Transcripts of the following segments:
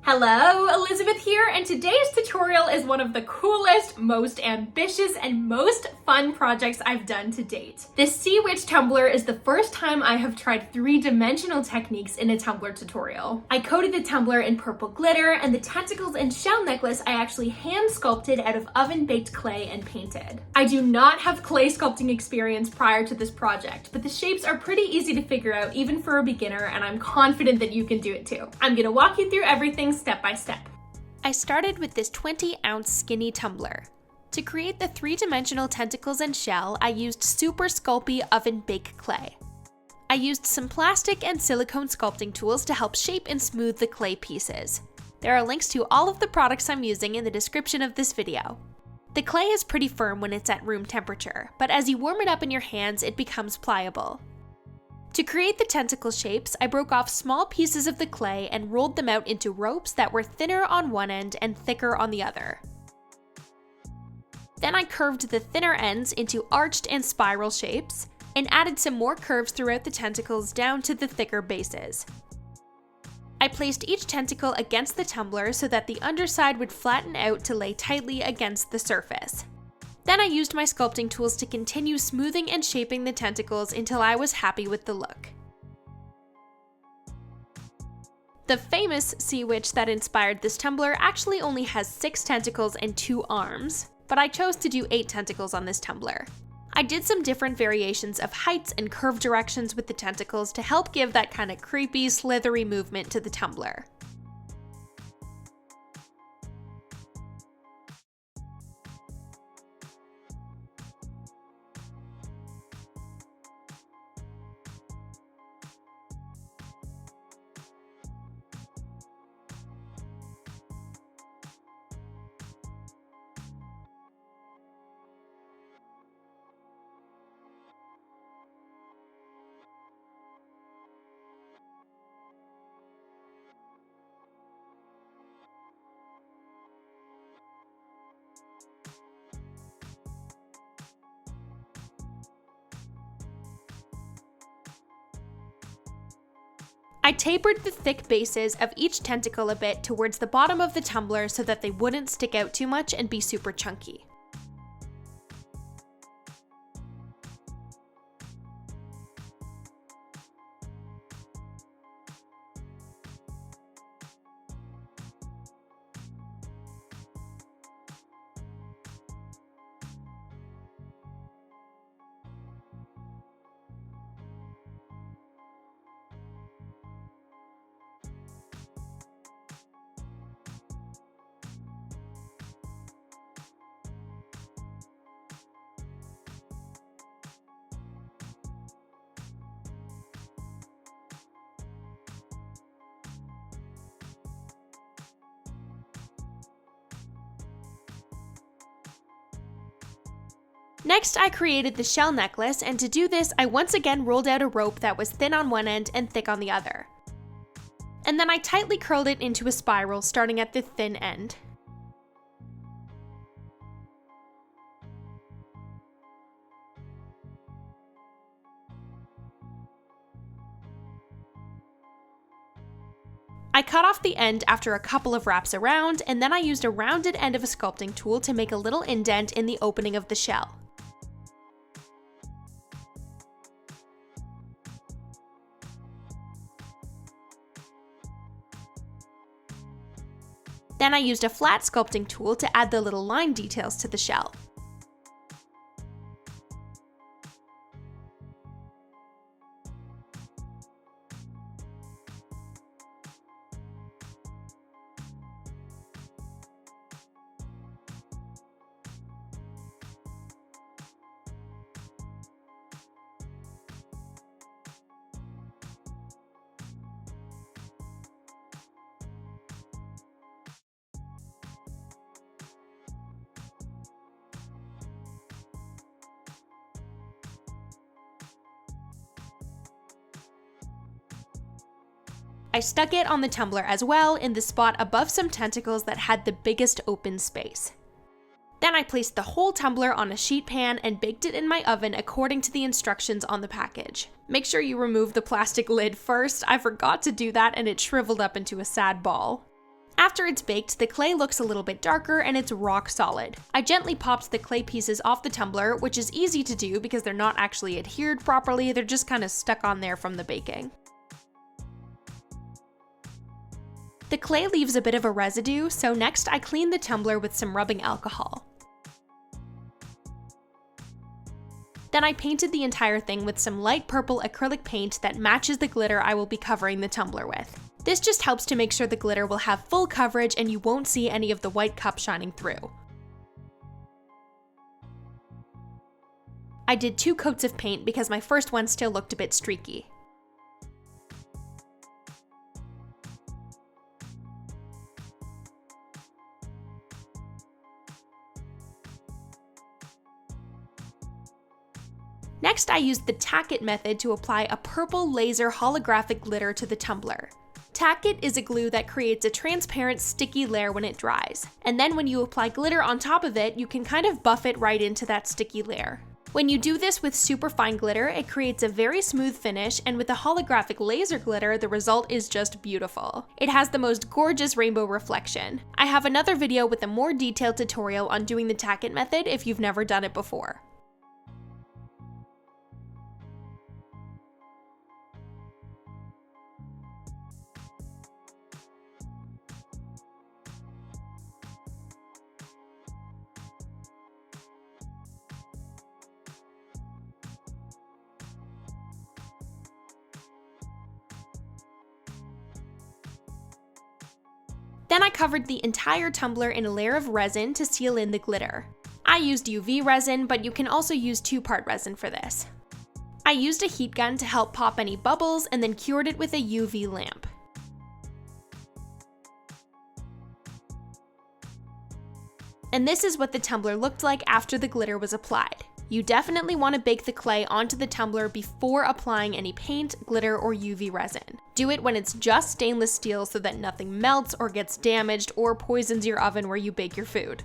Hello, Elizabeth here, and today's tutorial is one of the coolest, most ambitious, and most fun projects I've done to date. This Sea Witch tumbler is the first time I have tried three-dimensional techniques in a tumbler tutorial. I coated the tumbler in purple glitter, and the tentacles and shell necklace I actually hand sculpted out of oven-baked clay and painted. I do not have clay sculpting experience prior to this project, but the shapes are pretty easy to figure out even for a beginner, and I'm confident that you can do it too. I'm gonna walk you through everything step by step. I started with this 20-ounce skinny tumbler. To create the three-dimensional tentacles and shell, I used super sculpey oven bake clay. I used some plastic and silicone sculpting tools to help shape and smooth the clay pieces. There are links to all of the products I'm using in the description of this video. The clay is pretty firm when it's at room temperature, but as you warm it up in your hands, it becomes pliable. To create the tentacle shapes, I broke off small pieces of the clay and rolled them out into ropes that were thinner on one end and thicker on the other. Then I curved the thinner ends into arched and spiral shapes, and added some more curves throughout the tentacles down to the thicker bases. I placed each tentacle against the tumbler so that the underside would flatten out to lay tightly against the surface. Then I used my sculpting tools to continue smoothing and shaping the tentacles until I was happy with the look. The famous sea witch that inspired this tumbler actually only has 6 tentacles and 2 arms, but I chose to do 8 tentacles on this tumbler. I did some different variations of heights and curve directions with the tentacles to help give that kind of creepy, slithery movement to the tumbler. I tapered the thick bases of each tentacle a bit towards the bottom of the tumbler so that they wouldn't stick out too much and be super chunky. Next, I created the shell necklace, and to do this, I once again rolled out a rope that was thin on one end and thick on the other. And then I tightly curled it into a spiral, starting at the thin end. I cut off the end after a couple of wraps around, and then I used a rounded end of a sculpting tool to make a little indent in the opening of the shell. Then I used a flat sculpting tool to add the little line details to the shell. I stuck it on the tumbler as well in the spot above some tentacles that had the biggest open space. Then I placed the whole tumbler on a sheet pan and baked it in my oven according to the instructions on the package. Make sure you remove the plastic lid first. I forgot to do that and it shriveled up into a sad ball. After it's baked, the clay looks a little bit darker and it's rock solid. I gently popped the clay pieces off the tumbler, which is easy to do because they're not actually adhered properly, they're just kind of stuck on there from the baking. The clay leaves a bit of a residue, so next I clean the tumbler with some rubbing alcohol. Then I painted the entire thing with some light purple acrylic paint that matches the glitter I will be covering the tumbler with. This just helps to make sure the glitter will have full coverage and you won't see any of the white cup shining through. I did 2 coats of paint because my first one still looked a bit streaky. Next, I used the TACK-IT method to apply a purple laser holographic glitter to the tumbler. TACK-IT is a glue that creates a transparent, sticky layer when it dries, and then when you apply glitter on top of it, you can kind of buff it right into that sticky layer. When you do this with super fine glitter, it creates a very smooth finish, and with the holographic laser glitter, the result is just beautiful. It has the most gorgeous rainbow reflection. I have another video with a more detailed tutorial on doing the TACK-IT method if you've never done it before. Then I covered the entire tumbler in a layer of resin to seal in the glitter. I used UV resin, but you can also use 2-part resin for this. I used a heat gun to help pop any bubbles and then cured it with a UV lamp. And this is what the tumbler looked like after the glitter was applied. You definitely want to bake the clay onto the tumbler before applying any paint, glitter, or UV resin. Do it when it's just stainless steel so that nothing melts or gets damaged or poisons your oven where you bake your food.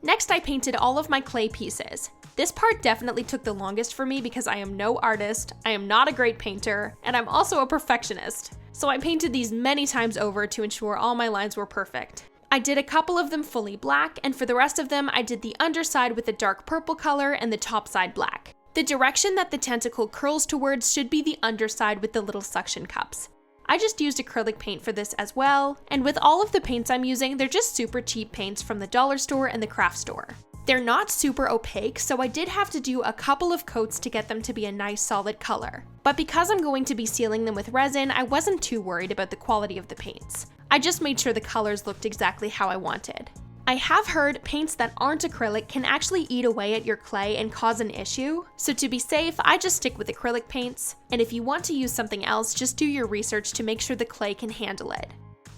Next, I painted all of my clay pieces. This part definitely took the longest for me because I am no artist, I am not a great painter, and I'm also a perfectionist. So I painted these many times over to ensure all my lines were perfect. I did a couple of them fully black, and for the rest of them, I did the underside with a dark purple color and the top side black. The direction that the tentacle curls towards should be the underside with the little suction cups. I just used acrylic paint for this as well, and with all of the paints I'm using, they're just super cheap paints from the dollar store and the craft store. They're not super opaque, so I did have to do a couple of coats to get them to be a nice solid color. But because I'm going to be sealing them with resin, I wasn't too worried about the quality of the paints. I just made sure the colors looked exactly how I wanted. I have heard paints that aren't acrylic can actually eat away at your clay and cause an issue, so to be safe, I just stick with acrylic paints, and if you want to use something else, just do your research to make sure the clay can handle it.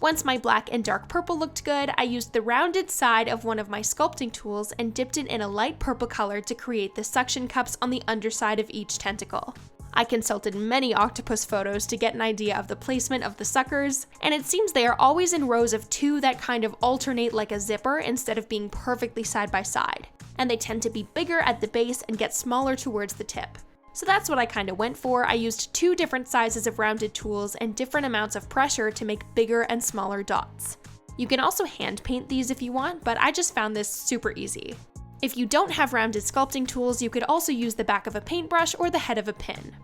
Once my black and dark purple looked good, I used the rounded side of one of my sculpting tools and dipped it in a light purple color to create the suction cups on the underside of each tentacle. I consulted many octopus photos to get an idea of the placement of the suckers, and it seems they are always in rows of 2 that kind of alternate like a zipper instead of being perfectly side by side. And they tend to be bigger at the base and get smaller towards the tip. So that's what I kind of went for. I used 2 different sizes of rounded tools and different amounts of pressure to make bigger and smaller dots. You can also hand paint these if you want, but I just found this super easy. If you don't have rounded sculpting tools, you could also use the back of a paintbrush or the head of a pin.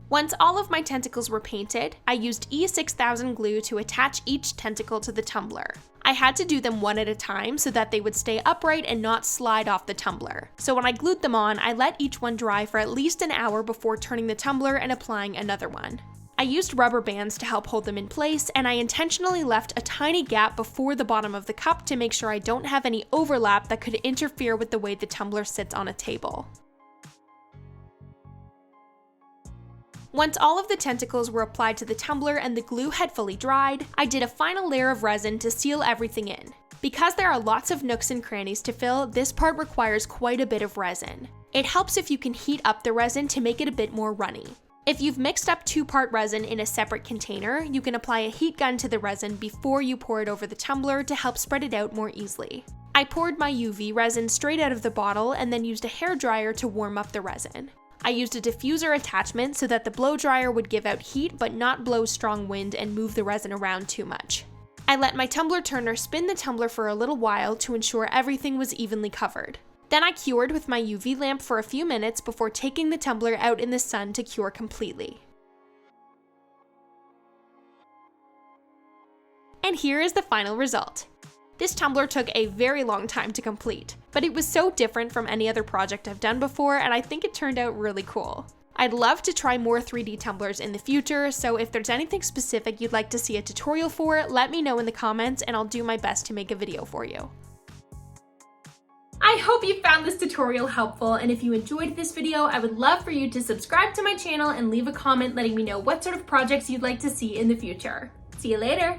Once all of my tentacles were painted, I used E6000 glue to attach each tentacle to the tumbler. I had to do them one at a time so that they would stay upright and not slide off the tumbler. So when I glued them on, I let each one dry for at least an hour before turning the tumbler and applying another one. I used rubber bands to help hold them in place, and I intentionally left a tiny gap before the bottom of the cup to make sure I don't have any overlap that could interfere with the way the tumbler sits on a table. Once all of the tentacles were applied to the tumbler and the glue had fully dried, I did a final layer of resin to seal everything in. Because there are lots of nooks and crannies to fill, this part requires quite a bit of resin. It helps if you can heat up the resin to make it a bit more runny. If you've mixed up 2-part resin in a separate container, you can apply a heat gun to the resin before you pour it over the tumbler to help spread it out more easily. I poured my UV resin straight out of the bottle and then used a hairdryer to warm up the resin. I used a diffuser attachment so that the blow dryer would give out heat but not blow strong wind and move the resin around too much. I let my tumbler turner spin the tumbler for a little while to ensure everything was evenly covered. Then I cured with my UV lamp for a few minutes before taking the tumbler out in the sun to cure completely. And here is the final result. This tumbler took a very long time to complete, but it was so different from any other project I've done before, and I think it turned out really cool. I'd love to try more 3D tumblers in the future, so if there's anything specific you'd like to see a tutorial for, let me know in the comments and I'll do my best to make a video for you. I hope you found this tutorial helpful, and if you enjoyed this video, I would love for you to subscribe to my channel and leave a comment letting me know what sort of projects you'd like to see in the future. See you later!